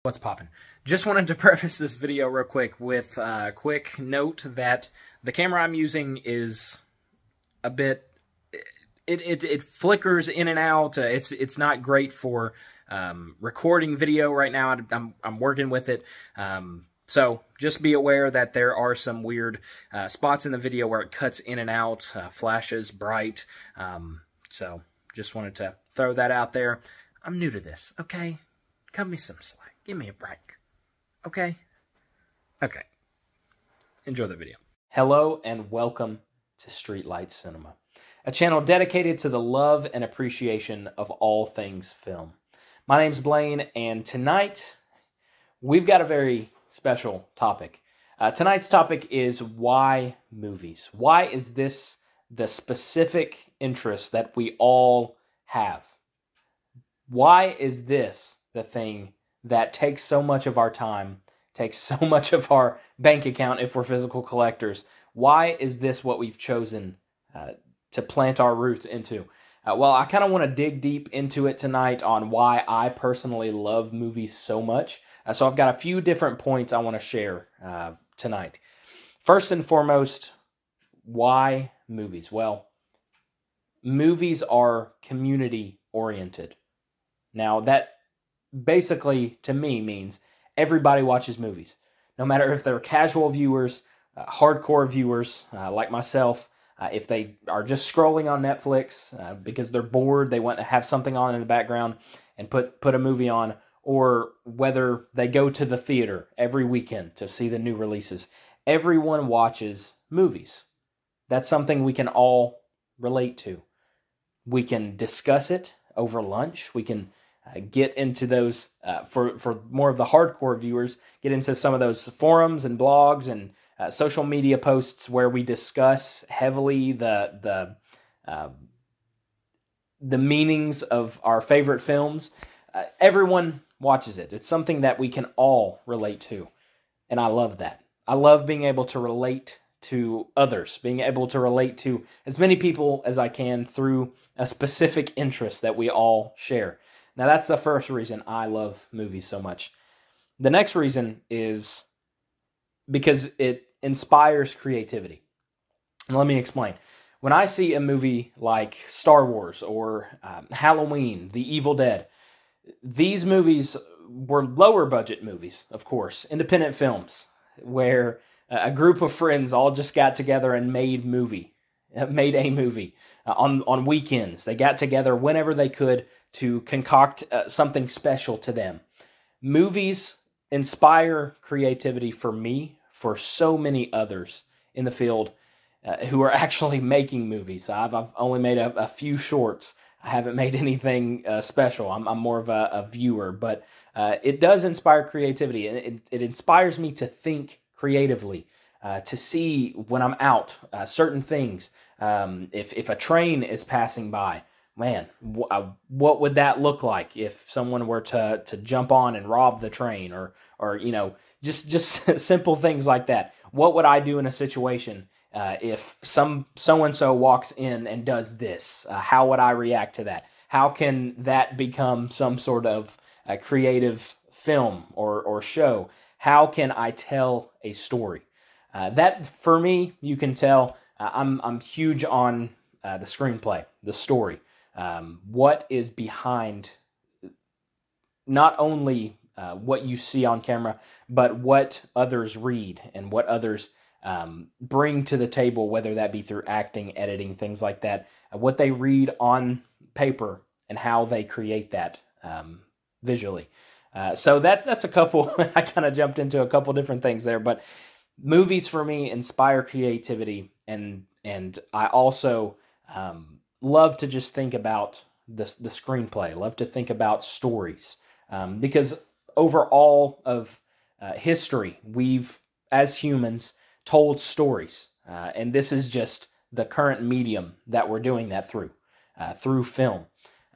What's poppin'? Just wanted to preface this video real quick with a quick note that the camera I'm using is a bit, it flickers in and out. It's not great for recording video right now. I'm working with it. So just be aware that there are some weird spots in the video where it cuts in and out, flashes bright. So just wanted to throw that out there. I'm new to this, okay? Cut me some slack. Give me a break. Okay? Okay. Enjoy the video. Hello and welcome to Streetlight Cinema, a channel dedicated to the love and appreciation of all things film. My name's Blaine, and tonight we've got a very special topic. Tonight's topic is why movies? Why is this the specific interest that we all have? Why is this the thing that takes so much of our time, takes so much of our bank account if we're physical collectors? Why is this what we've chosen to plant our roots into? Well, I kind of want to dig deep into it tonight on why I personally love movies so much. So I've got a few different points I want to share tonight. First and foremost, why movies? Well, movies are community-oriented. Now, that basically, to me, means everybody watches movies. No matter if they're casual viewers, hardcore viewers like myself, if they are just scrolling on Netflix because they're bored, they want to have something on in the background and put a movie on, or whether they go to the theater every weekend to see the new releases. Everyone watches movies. That's something we can all relate to. We can discuss it over lunch. We can get into those, for more of the hardcore viewers, get into some of those forums and blogs and social media posts where we discuss heavily the meanings of our favorite films. Everyone watches it. It's something that we can all relate to, and I love that. I love being able to relate to others, being able to relate to as many people as I can through a specific interest that we all share. Now, that's the first reason I love movies so much. The next reason is because it inspires creativity. And let me explain. When I see a movie like Star Wars or Halloween, The Evil Dead, these movies were lower budget movies, of course, independent films, where a group of friends all just got together and made a movie on weekends. They got together whenever they could to concoct something special to them. Movies inspire creativity for me, for so many others in the field who are actually making movies. I've only made a few shorts. I haven't made anything special. I'm more of a viewer, but it does inspire creativity, and it inspires me to think creatively, to see when I'm out certain things. If a train is passing by, man, what would that look like if someone were to jump on and rob the train, or you know, just simple things like that. What would I do in a situation if so-and-so walks in and does this? How would I react to that? How can that become some sort of creative film or show? How can I tell a story? That, for me, you can tell, I'm huge on the screenplay, the story. What is behind not only what you see on camera, but what others read and what others bring to the table, whether that be through acting, editing, things like that, what they read on paper and how they create that visually. So that's a couple, I kind of jumped into a couple different things there, but movies for me inspire creativity, and I also love to just think about the screenplay, love to think about stories, because over all of history, we've, as humans, told stories, and this is just the current medium that we're doing that through film.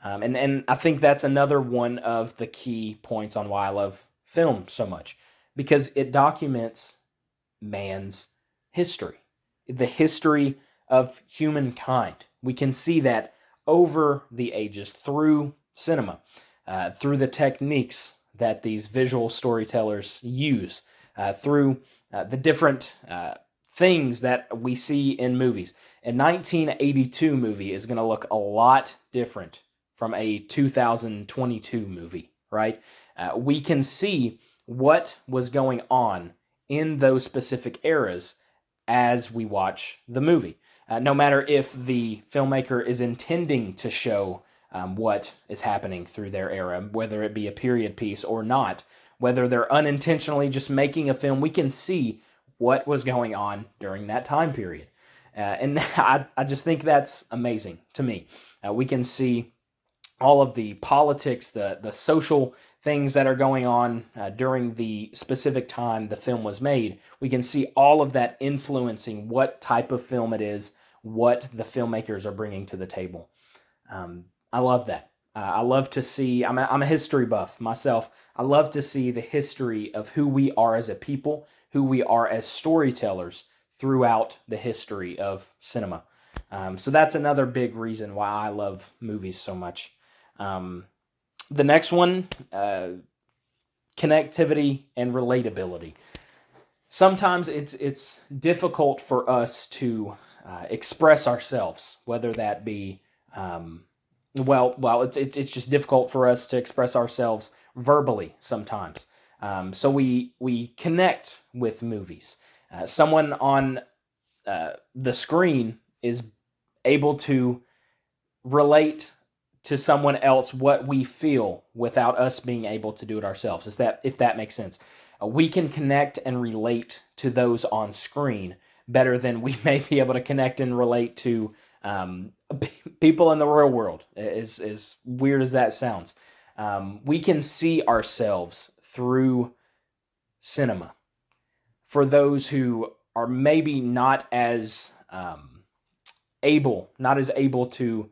And I think that's another one of the key points on why I love film so much, because it documents man's history, the history of humankind. We can see that over the ages through cinema, through the techniques that these visual storytellers use through the different things that we see in movies. A 1982 movie is going to look a lot different from a 2022 movie, right? We can see what was going on in those specific eras as we watch the movie. No matter if the filmmaker is intending to show what is happening through their era, whether it be a period piece or not, whether they're unintentionally just making a film, we can see what was going on during that time period. And I just think that's amazing to me. We can see all of the politics, the social things that are going on during the specific time the film was made. We can see all of that influencing what type of film it is, what the filmmakers are bringing to the table. I love that. I love to see, I'm a history buff myself. I love to see the history of who we are as a people, who we are as storytellers throughout the history of cinema. So that's another big reason why I love movies so much. The next one, connectivity and relatability. Sometimes it's difficult for us to express ourselves, whether that be it's just difficult for us to express ourselves verbally sometimes. So we connect with movies. Someone on the screen is able to relate to someone else what we feel without us being able to do it ourselves. If that makes sense. We can connect and relate to those on screen better than we may be able to connect and relate to people in the real world, as weird as that sounds. We can see ourselves through cinema. For those who are maybe not as able to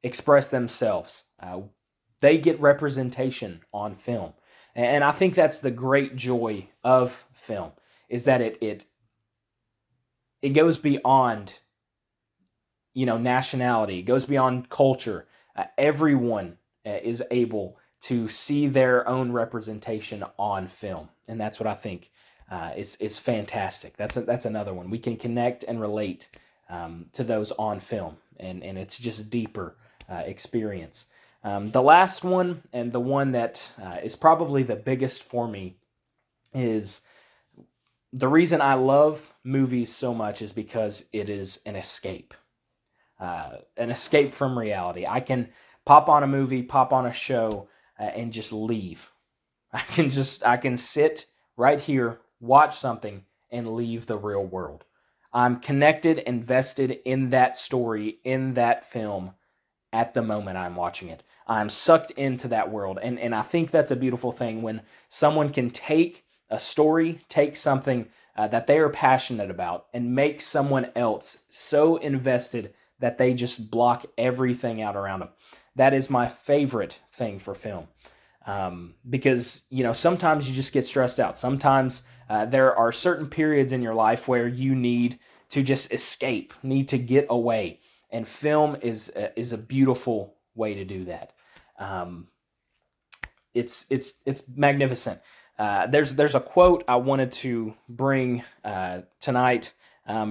express themselves, they get representation on film. And I think that's the great joy of film, is that it goes beyond, nationality, it goes beyond culture. Everyone is able to see their own representation on film, and that's what I think is fantastic. That's another one. We can connect and relate to those on film, and it's just deeper experience. The last one, and the one that is probably the biggest for me, is the reason I love movies so much is because it is an escape from reality. I can pop on a movie, pop on a show, and just leave. I can sit right here, watch something, and leave the real world. I'm connected, invested in that story, in that film, at the moment I'm watching it. I'm sucked into that world, and I think that's a beautiful thing when someone can take a story, take something that they are passionate about, and make someone else so invested that they just block everything out around them. That is my favorite thing for film. Because, sometimes you just get stressed out. Sometimes there are certain periods in your life where you need to just escape, need to get away. And film is a beautiful way to do that. It's magnificent. There's a quote I wanted to bring tonight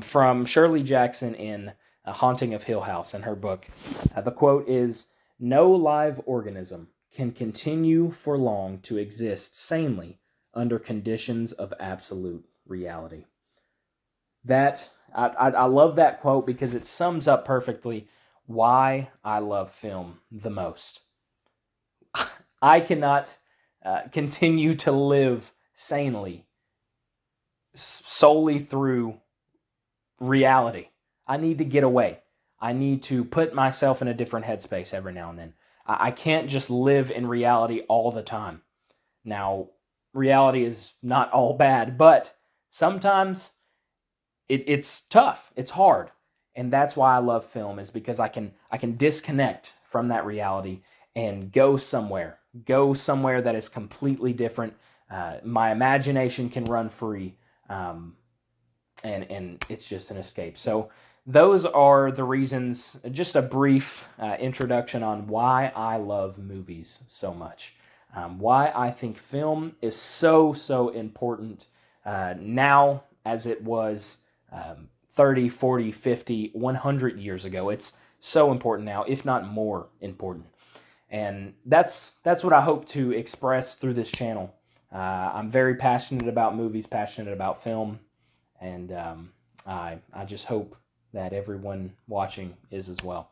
from Shirley Jackson in A Haunting of Hill House in her book. The quote is, "No live organism can continue for long to exist sanely under conditions of absolute reality." I love that quote because it sums up perfectly why I love film the most. I cannot continue to live sanely solely through reality. I need to get away. I need to put myself in a different headspace every now and then. I can't just live in reality all the time. Now, reality is not all bad, but sometimes it's tough. It's hard. And that's why I love film, is because I can disconnect from that reality and go somewhere that is completely different. My imagination can run free, and it's just an escape. So those are the reasons, just a brief introduction on why I love movies so much. why I think film is so important now as it was 30, 40, 50, 100 years ago. It's so important now, if not more important. And that's what I hope to express through this channel. I'm very passionate about movies, passionate about film, and I just hope that everyone watching is as well.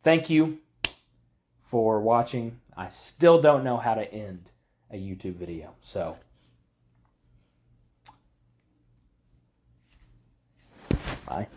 Thank you for watching. I still don't know how to end a YouTube video, so bye.